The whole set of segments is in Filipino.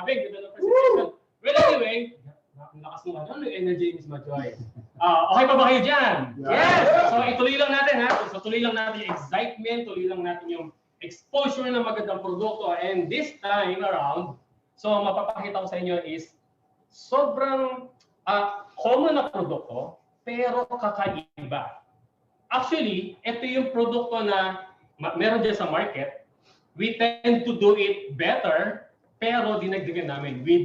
topic, ganda ng presentation. Well, anyway, lakas mo ano, energy, Miss Majoy. Okay pa ba kayo dyan? Yes! So, ituloy lang natin, ha? So, tuloy lang natin yung excitement, tuloy lang natin yung exposure ng magandang produkto. And this time around, so, mapapakita ko sa inyo is sobrang common na produkto, pero kakaiba. Actually, ito yung produkto na meron dyan sa market. We tend to do it better, pero dinagdagan namin. We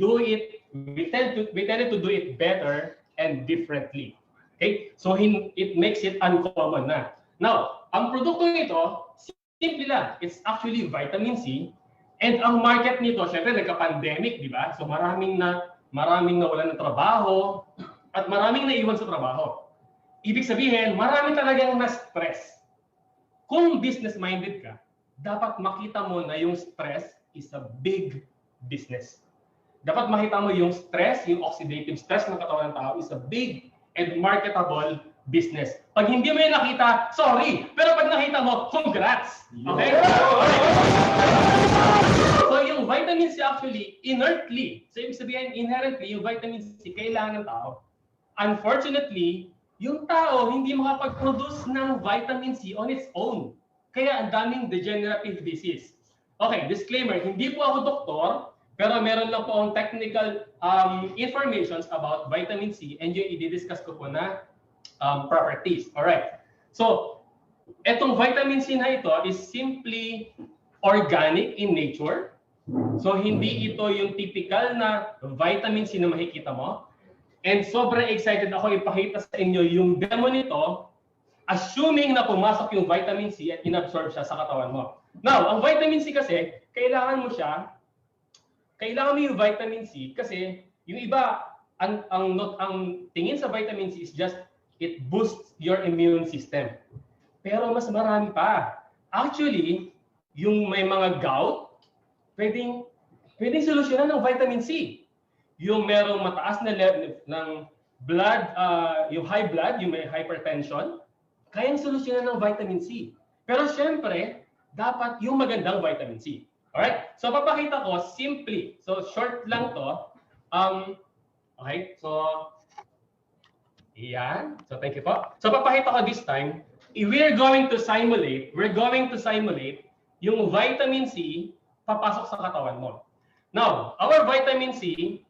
tended to do it better and differently. Okay? So it makes it uncommon na. Now, ang produkto nito, simple lang. It's actually vitamin C. And ang market nito, syempre nagka-pandemic, di ba? So maraming nawalan ng trabaho at maraming naiwan sa trabaho. Ibig sabihin, marami talagang na-stress. Kung business-minded ka, dapat makita mo na yung stress is a big business. Dapat makita mo yung stress, yung oxidative stress ng katawan ng tao is a big and marketable business. Pag hindi mo yung nakita, sorry. Pero pag nakita mo, congrats. Okay? So yung vitamin C actually, inertly, so ibig sabihin, inherently, yung vitamin C kailangan ng tao. Unfortunately, yung tao hindi makapag-produce ng vitamin C on its own. Kaya ang daming degenerative disease. Okay, disclaimer, hindi po ako doktor, pero meron lang po akong technical informations about vitamin C and yung i-discuss ko po na properties. Alright. So, etong vitamin C na ito is simply organic in nature. So, hindi ito yung typical na vitamin C na makikita mo. And sobrang excited ako ipakita sa inyo yung demo nito, assuming na pumasok yung vitamin C at inabsorb siya sa katawan mo. Now, ang vitamin C kasi, kailangan mo yung vitamin C kasi yung iba, ang tingin sa vitamin C is just, it boosts your immune system. Pero mas marami pa. Actually, yung may mga gout, pwedeng solusyonan ng vitamin C. Yung merong mataas na level ng blood, yung high blood, yung may hypertension, kayang solusyonan ng vitamin C. Pero syempre, dapat yung magandang vitamin C. Alright? So, papakita ko simply. So, short lang to. Okay? So, yan. So, thank you po. So, papakita ko this time. We're going to simulate yung vitamin C papasok sa katawan mo. Now, our vitamin C,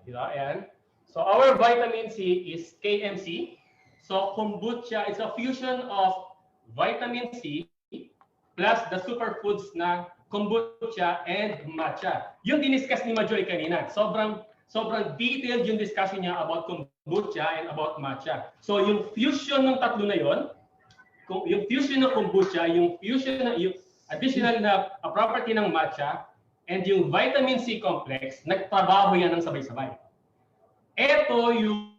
ayan. So, our vitamin C is KMC. So, kombucha is a fusion of vitamin C plus the superfoods na kombucha and matcha. Yung diniscuss ni Majoy kanina, sobrang detailed yung discussion niya about kombucha and about matcha. So, yung fusion ng tatlo na yon, yung fusion ng kombucha, yung additional na property ng matcha, and yung vitamin C complex, nagtrabaho yan ng sabay-sabay. Ito yung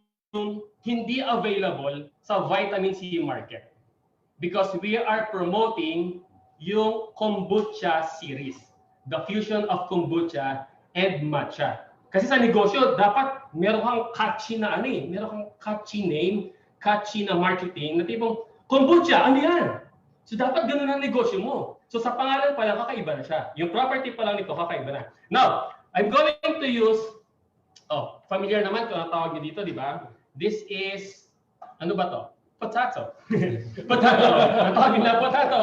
hindi available sa vitamin C market because we are promoting yung kombucha series, the fusion of kombucha and matcha. Kasi sa negosyo, dapat meron kang catchy na meron kang catchy name, catchy na marketing, na tipong kombucha, ano yan? So dapat ganun ang negosyo mo. So sa pangalan pa lang, kakaiba na siya. Yung property pa lang nito, kakaiba na. Now, I'm going to use, familiar naman kung ang tawag niyo dito, di ba? This is, ano ba to? Potato. Potato. Ang tawag nila, potato.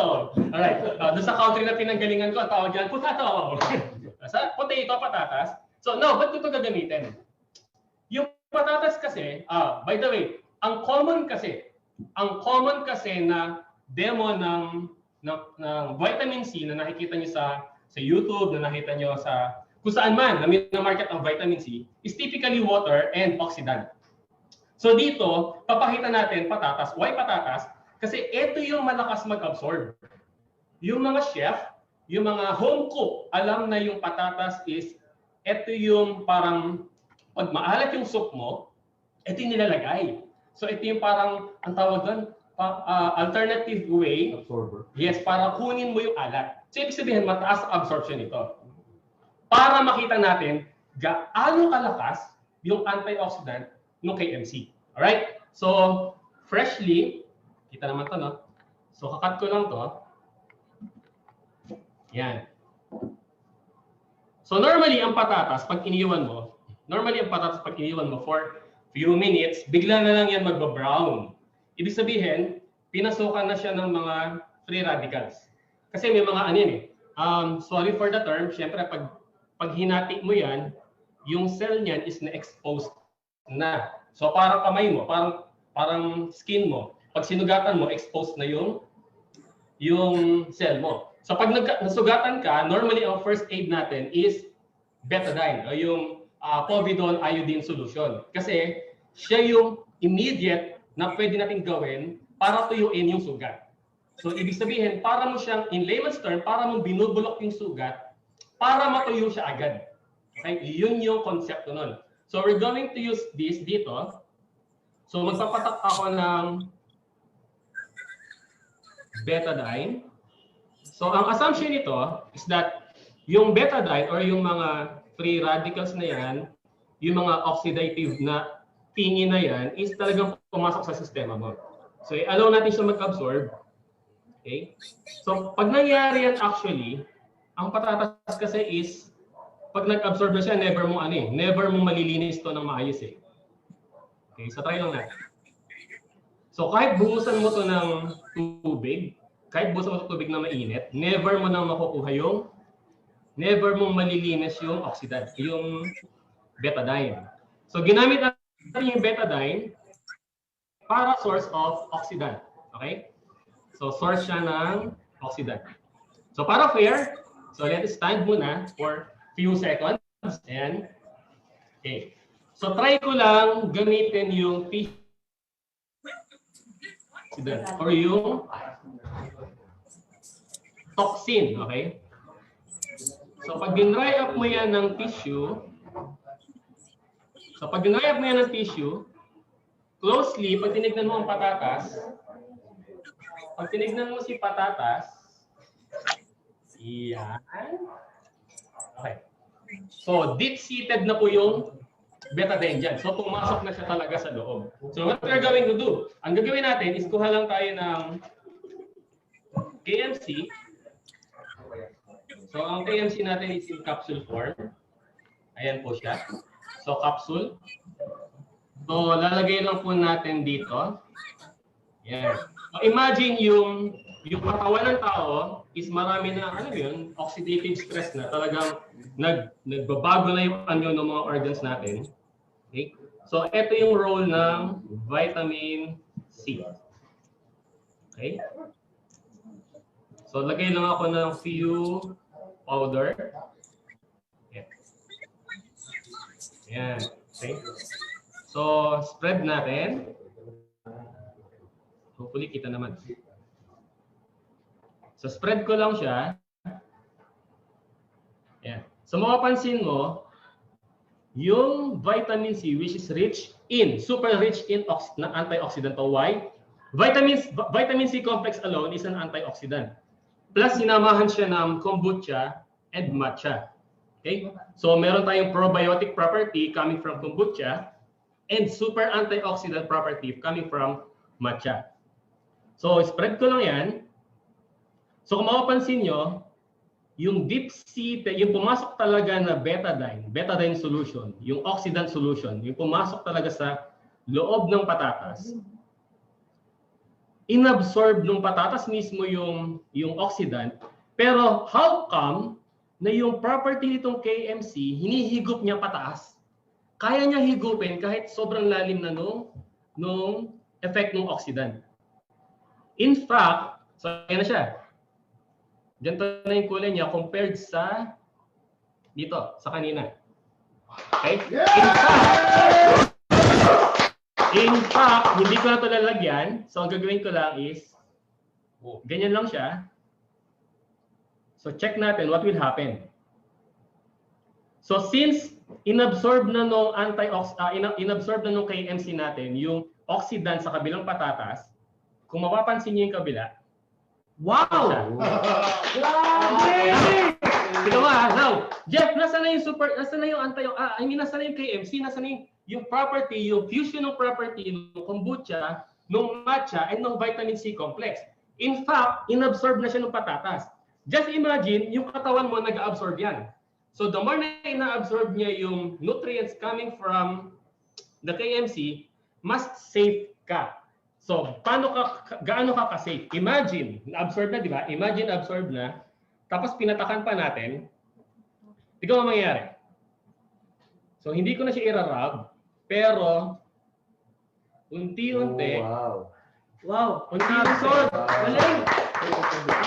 Alright. Doon sa country na pinanggalingan ko, ang tawag nila, potato. Sa potato, patatas. So now, ba't ko ito gagamitin? Yung patatas kasi, by the way, ang common kasi na demo ng vitamin C na nakikita nyo sa YouTube, na nakita nyo sa kung saan man na market ang vitamin C, is typically water and oxidant. So dito, papakita natin patatas. Why patatas? Kasi ito yung malakas mag-absorb. Yung mga chef, yung mga home cook, alam na yung patatas is, ito yung parang, pag maalat yung soup mo, ito yung nilalagay. So ito yung parang, ang tawag doon, alternative way. Absorber. Yes, para kunin mo yung alat. So ibig sabihin, mataas ang absorption nito. Para makita natin gaano kalakas yung antioxidant ng KMC. Alright? So, freshly, kita naman to, no? So, kakat ko lang to. Yan. So normally, ang patatas, pag iniwan mo for few minutes, bigla na lang yan magba-brown. Ibig sabihin, pinasukan na siya ng mga free radicals. Kasi may mga ano yan eh. Sorry for the term, syempre pag hinati mo yan, yung cell niyan is na-exposed na. So parang kamay mo, parang skin mo. Pag sinugatan mo, exposed na yung cell mo. So pag nasugatan ka, normally ang first aid natin is betadine o yung povidone iodine solution. Kasi siya yung immediate na pwede natin gawin para tuyuin yung sugat. So ibig sabihin, para mo siyang, in layman's term, para mong binubulok yung sugat para matuyo siya agad. Okay? Yun yung konsepto nun. So we're going to use this dito. So magpapatak ako ng betadine. So ang assumption nito is that yung betadine or yung mga free radicals na yan, yung mga oxidative na tingin na yan is talagang pumasok sa sistema mo. So i-allow natin siya mag-absorb. Okay? So pag nangyari yan actually, ang patatas kasi is pag nag-absorb na siya, never mong malilinis to ng maayos eh. Okay, so try lang natin. So kahit buhusan mo to ng tubig, na mainit, never mo nang makukuha never mong malilinis yung oxidant, yung betadine. So ginamit natin yung betadine para source of oxidant. Okay? So source siya ng oxidant. So para fair, so let it stand muna for few seconds. And okay. So try ko lang gamitin yung or yung toxin, okay? So pag dry up mo yan ng tissue, closely, pag tinignan mo ang patatas, yan. Okay. So deep-seated na po yung betadine dyan. So pumasok na siya talaga sa loob. So what we're going to do, ang gagawin natin is kuha lang tayo ng KMC. So ang KMC natin is in capsule form. Ayan po siya. So capsule. So lalagay lang po natin dito. Ayan. So imagine yung katawan ng tao is marami na oxidative stress na talagang nagbabago na yung anyo ng mga organs natin. Okay? So ito yung role ng vitamin C. Okay? So lagay lang ako ng few powder. Yan. Yan. Okay? So spread natin. Hopefully kita naman. So spread ko lang siya. Yan. So mapapansin mo, yung vitamin C which is super rich in antioxidant. Why? Vitamin C complex alone is an antioxidant. Plus sinamahan siya ng kombucha and matcha. Okay? So meron tayong probiotic property coming from kombucha and super antioxidant property coming from matcha. So spread ko lang yan. So kung mapapansin nyo, yung deep-seated, yung pumasok talaga na betadine solution, yung oxidant solution, yung pumasok talaga sa loob ng patatas, inabsorb ng patatas mismo yung oxidant, pero how come na yung property nitong KMC, hinihigop niya pataas? Kaya niya higupin kahit sobrang lalim na nung effect ng oxidant. In fact, so yan na siya. Ganito na yung kulay niya compared sa dito, sa kanina. Okay? In fact, hindi ko na ito lalagyan. So, ang gagawin ko lang is, ganyan lang siya. So, check natin what will happen. So, since inabsorb na nung inabsorb na nung KMC natin, yung oxidant sa kabilang patatas, kung mapapansin niyo yung kabila, wow! Tignan mo now, Jeff, nasa na yung nasa na yung KMC, nasa na yung property, yung fusion ng property ng kombucha, ng matcha, and ng vitamin C complex. In fact, inabsorb na siya ng patatas. Just imagine, yung katawan mo nag-absorb yan. So the more na ina-absorb niya yung nutrients coming from the KMC, mas safe ka. So, gaano ka ka-safe? Imagine, na-absorb na, di ba? Imagine absorb na, tapos pinatakan pa natin, tignan mo mangyayari. So, hindi ko na siya i-rub, pero unti-unti. Wow! Unti-unti. Galing!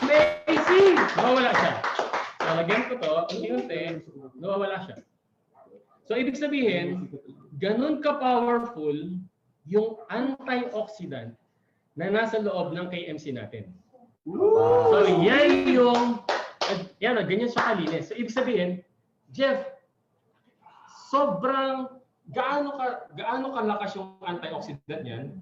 Amazing! Nawawala siya. So, lagyan ko to, unti-unti, nawawala siya. So, ibig sabihin, ganun ka-powerful yung antioxidant na nasa loob ng KMC natin. So, yan yung, ganyan siya kalinis. So, ibig sabihin, Jeff, sobrang, gaano kalakas yung antioxidant niyan?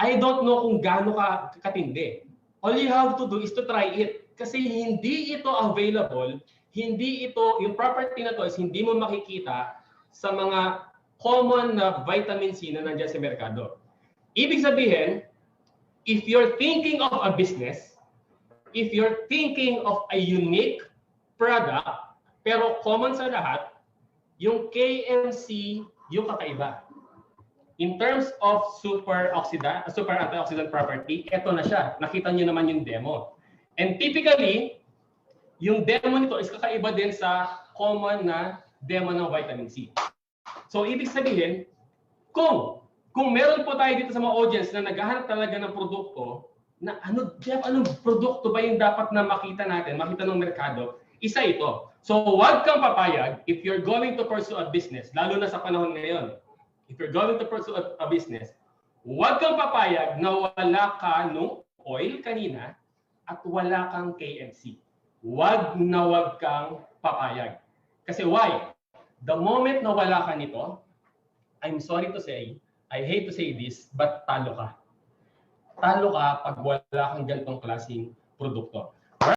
I don't know kung gaano katindi. All you have to do is to try it. Kasi hindi ito available, yung property na to is hindi mo makikita sa mga common na vitamin C na nandiyan sa merkado. Ibig sabihin, if you're thinking of a business, if you're thinking of a unique product, pero common sa lahat, yung KMC yung kakaiba. In terms of super antioxidant property, ito na siya. Nakita niyo naman yung demo. And typically, yung demo nito is kakaiba din sa common na demo ng vitamin C. So, ibig sabihin, kung meron po tayo dito sa mga audience na naghahanap talaga ng produkto, na Jeff, anong produkto ba yung dapat na makita ng merkado, isa ito. So, huwag kang papayag if you're going to pursue a business, lalo na sa panahon ngayon. If you're going to pursue a business, huwag kang papayag na wala ka nung oil kanina at wala kang KMC. Huwag kang papayag. Kasi why? The moment na wala ka nito, I'm sorry to say, I hate to say this, but talo ka. Talo ka pag wala kang ganitong klaseng produkto.